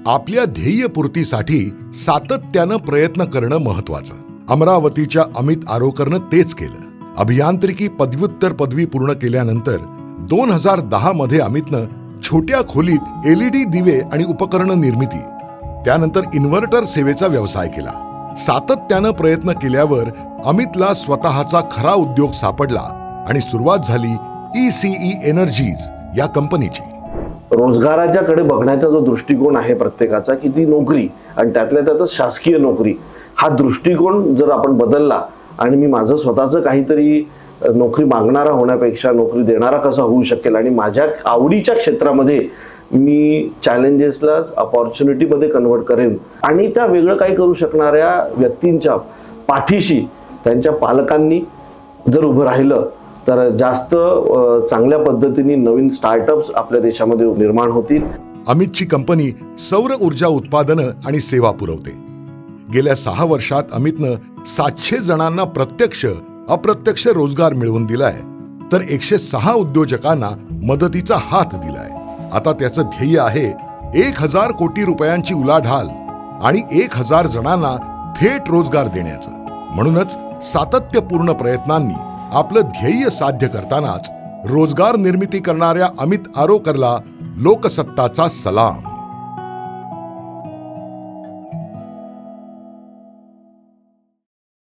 आपल्या ध्येयपूर्तीसाठी सातत्यानं प्रयत्न करणं महत्वाचं. अमरावतीच्या अमित आरोकरनं तेच केलं. अभियांत्रिकी पदव्युत्तर पदवी पूर्ण केल्यानंतर 2010 मध्ये अमितनं छोट्या खोलीत LED दिवे आणि उपकरण निर्मिती, त्यानंतर इन्व्हर्टर सेवेचा व्यवसाय केला. सातत्यानं प्रयत्न केल्यावर अमितला स्वतःचा खरा उद्योग सापडला आणि सुरुवात झाली ECE एनर्जीज या कंपनीची. रोजगाराच्याकडे बघण्याचा जो दृष्टिकोन आहे प्रत्येकाचा, की ती नोकरी आणि त्यातल्या त्यातच शासकीय नोकरी, हा दृष्टिकोन जर आपण बदलला आणि मी माझं स्वतःचं काहीतरी नोकरी मागणारा होण्यापेक्षा नोकरी देणारा कसा होऊ शकेल आणि माझ्या आवडीच्या क्षेत्रामध्ये मी चॅलेंजेसला अपॉर्च्युनिटीमध्ये कन्व्हर्ट करेन आणि त्या वेगळं काही करू शकणाऱ्या व्यक्तींच्या पाठीशी त्यांच्या पालकांनी जर उभं राहिलं तर जास्त चांगल्या पद्धतीने नवीन स्टार्टअप्स आपल्या देशामध्ये निर्माण होतील. अमितची कंपनी सौर ऊर्जा उत्पादनं आणि सेवा पुरवते. गेल्या 6 वर्षात अमितनं 700 जणांना प्रत्यक्ष अप्रत्यक्ष रोजगार मिळवून दिलाय, तर 106 उद्योजकांना मदतीचा हात दिलाय. आता त्याचं ध्येय आहे 1000 कोटी रुपयांची उलाढाल आणि 1000 जणांना थेट रोजगार देण्याचं. म्हणूनच सातत्यपूर्ण प्रयत्नांनी आपलं ध्येय साध्य करतानाच रोजगार निर्मिती करणाऱ्या अमित आरोकरला लोकसत्ताचा सलाम.